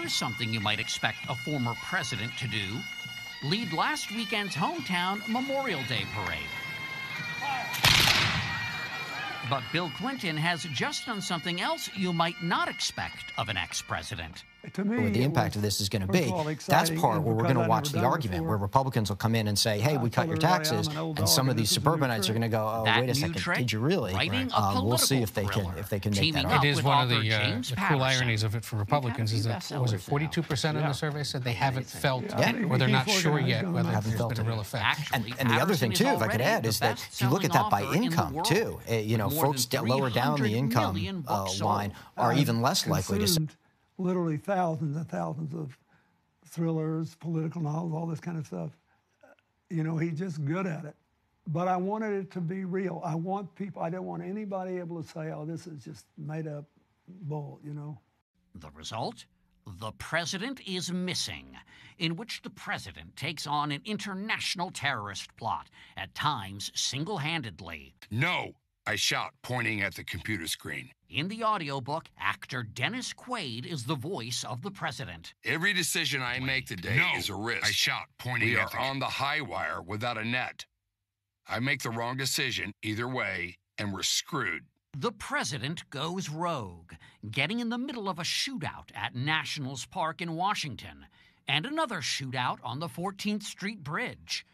Here's something you might expect a former president to do: lead last weekend's hometown Memorial Day parade. But Bill Clinton has just done something else you might not expect of an ex-president. To me, what the impact of this is going to be, that's part where we're going to watch the argument, where Republicans will come in and say, hey, we cut your taxes, and some of these suburbanites are going to go, oh, wait a second, did you really? We'll see if they can make that up. It is one of the cool ironies of it for Republicans is that, was it 42% in the survey said they haven't felt, or they're not sure yet whether there's been a real effect. Actually, and the other thing, too, if I could add, is that if you look at that by income, too, you know, folks lower down the income line are even less likely to... Literally thousands and thousands of thrillers, political novels, all this kind of stuff. You know, he's just good at it. But I wanted it to be real. I didn't want anybody able to say, oh, this is just made up bull, you know. The result? The President is Missing, in which the president takes on an international terrorist plot, at times single-handedly. No, I shout, pointing at the computer screen. In the audiobook, actor Dennis Quaid is the voice of the president. Every decision I make today is a risk. I shout, pointing at the... We are on the high wire without a net. I make the wrong decision either way, and we're screwed. The president goes rogue, getting in the middle of a shootout at Nationals Park in Washington, and another shootout on the 14th Street Bridge.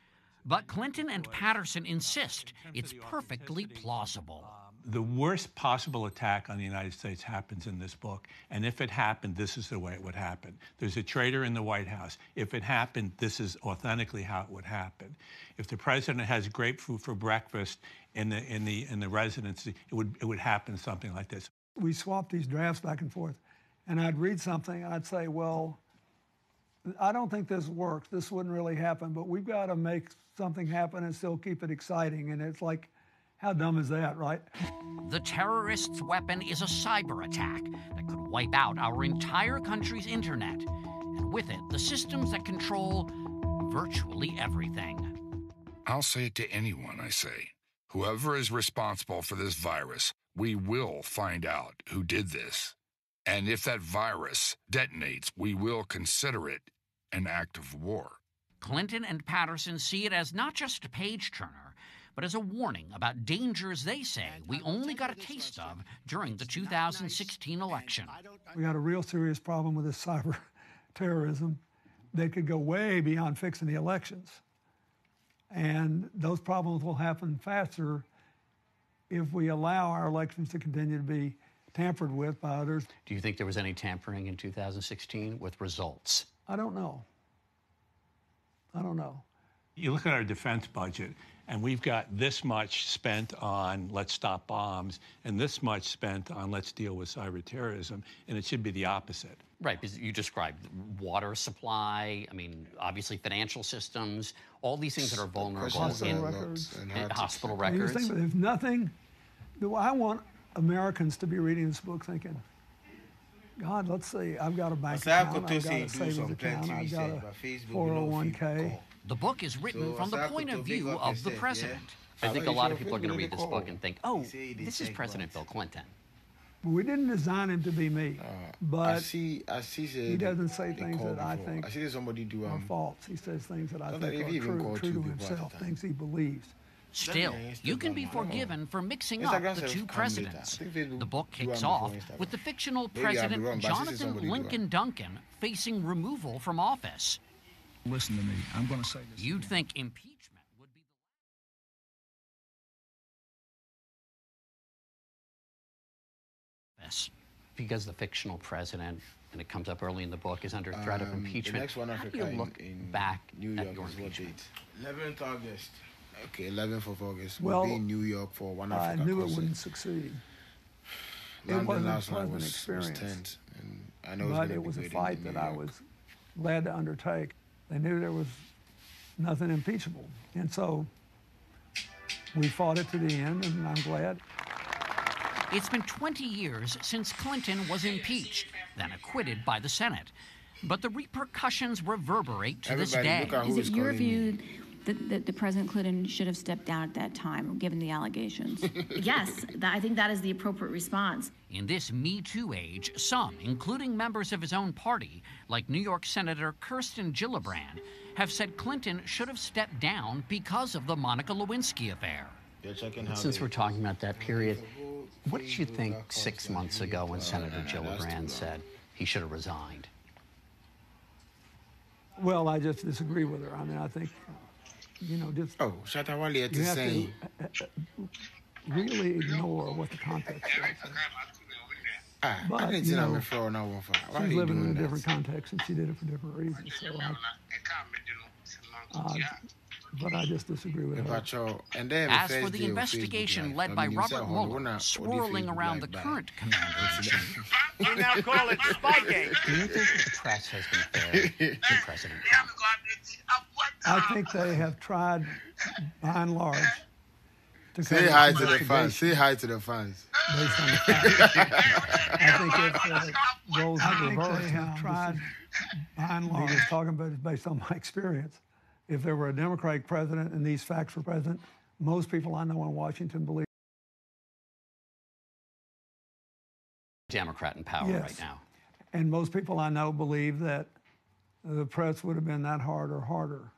But Clinton and Patterson insist it's perfectly plausible. The worst possible attack on the United States happens in this book, and if it happened, this is the way it would happen. There's a traitor in the White House. If it happened, this is authentically how it would happen. If the president has grapefruit for breakfast in the residency, it would happen something like this. We swapped these drafts back and forth, and I'd read something, and I'd say, well, I don't think this works. This wouldn't really happen, but we've got to make something happen and still keep it exciting. And it's like, how dumb is that, right? The terrorist's weapon is a cyber attack that could wipe out our entire country's internet, and with it, the systems that control virtually everything. I'll say it to anyone, I say. Whoever is responsible for this virus, we will find out who did this. And if that virus detonates, we will consider it an act of war. Clinton and Patterson see it as not just a page-turner, but as a warning about dangers they say we only got a taste of during the 2016 election. We got a real serious problem with this cyber terrorism that could go way beyond fixing the elections. And those problems will happen faster if we allow our elections to continue to be tampered with by others. Do you think there was any tampering in 2016 with results? I don't know. I don't know. You look at our defense budget, and we've got this much spent on let's stop bombs and this much spent on let's deal with cyber terrorism, and it should be the opposite. Right, because you described water supply, I mean, obviously financial systems, all these things that are vulnerable hospital records. Hospital records. There's nothing. I want Americans to be reading this book thinking, God, let's see, I've got a bank account, I've got a savings account, I've got a 401k. The book is written from the point of view of the president. I think a lot of people are going to read this book and think, oh, this is President Bill Clinton. We didn't design him to be me, but he doesn't say things that I think are false. He says things that I think are true to himself, things he believes. Still, you can be forgiven for mixing up the two presidents. The book kicks off with the fictional President Jonathan Lincoln Duncan facing removal from office. Listen to me, I'm going to say this. You'd think impeachment would be the because the fictional president, and it comes up early in the book, is under threat of impeachment. How do you look back at your impeachment? 11th August. Okay, 11th of August. Well, we'll be in New York for one Africa I knew concert. It wouldn't succeed. London it wasn't a last night pleasant was experience. tense, and I know but it was a fight that I was glad to undertake. They knew there was nothing impeachable. And so we fought it to the end, and I'm glad. It's been 20 years since Clinton was impeached, then acquitted by the Senate. But the repercussions reverberate to this day. Is it your view that President Clinton should have stepped down at that time, given the allegations? Yes, I think that is the appropriate response. In this Me Too age, some, including members of his own party, like New York Senator Kirsten Gillibrand, have said Clinton should have stepped down because of the Monica Lewinsky affair. Since we're talking about that period, what did you think 6 months ago when Senator Gillibrand said he should have resigned? Well, I just disagree with her. I mean, I think, you know, just you have to really ignore what the context is. But, you know, she's living in a different context, and she did it for different reasons. So but I just disagree with her. As for the investigation led by Robert Mueller, swirling around the current commander-in-chief. We now call it Spygate. Do you think that the press has been fair to President Trump? I think they have tried, by and large, to say hi to the fans. Say hi to the fans. Based on the facts. I think if goes in reverse, they have tried, by and large, talking about it based on my experience. If there were a Democratic president and these facts were present, most people I know in Washington believe. Democrat in power right now. And most people I know believe that the press would have been that hard or harder.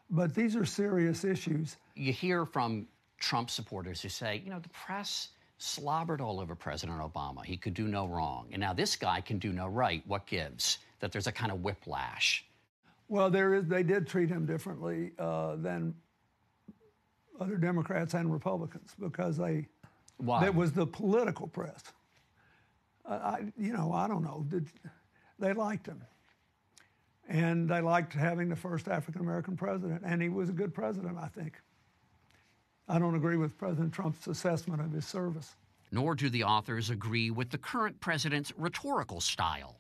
But these are serious issues. You hear from Trump supporters who say, you know, the press slobbered all over President Obama. He could do no wrong. And now this guy can do no right. What gives? That there's a kind of whiplash. Well, they did treat him differently than other Democrats and Republicans because Why? It was the political press. You know, I don't know. They liked him. And they liked having the first African-American president. And he was a good president, I think. I don't agree with President Trump's assessment of his service. Nor do the authors agree with the current president's rhetorical style.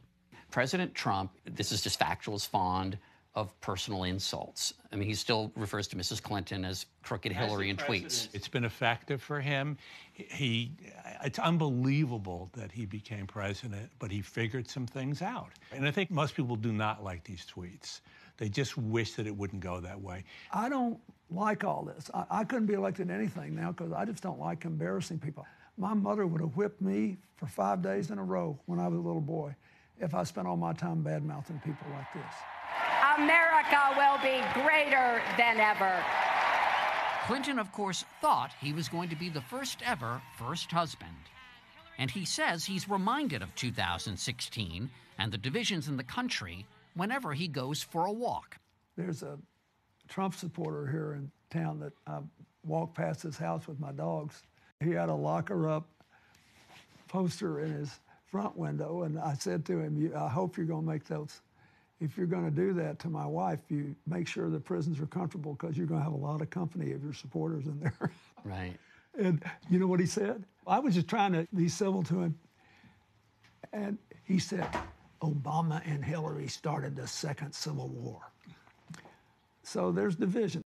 President Trump, this is just factual, is fond of personal insults. I mean, he still refers to Mrs. Clinton as crooked Hillary in tweets. It's been effective for him. It's unbelievable that he became president, but he figured some things out. And I think most people do not like these tweets. They just wish that it wouldn't go that way. I don't like all this. I couldn't be elected to anything now because I just don't like embarrassing people. My mother would have whipped me for 5 days in a row when I was a little boy if I spent all my time bad-mouthing people like this. America will be greater than ever. Clinton, of course, thought he was going to be the first ever first husband. And he says he's reminded of 2016 and the divisions in the country whenever he goes for a walk. There's a Trump supporter here in town that I walked past his house with my dogs. He had a lock her up poster in his front window, and I said to him, I hope you're going to make those. If you're going to do that to my wife, you make sure the prisons are comfortable because you're going to have a lot of company of your supporters in there. Right. And you know what he said? I was just trying to be civil to him. And he said, Obama and Hillary started the second Civil War. So there's division.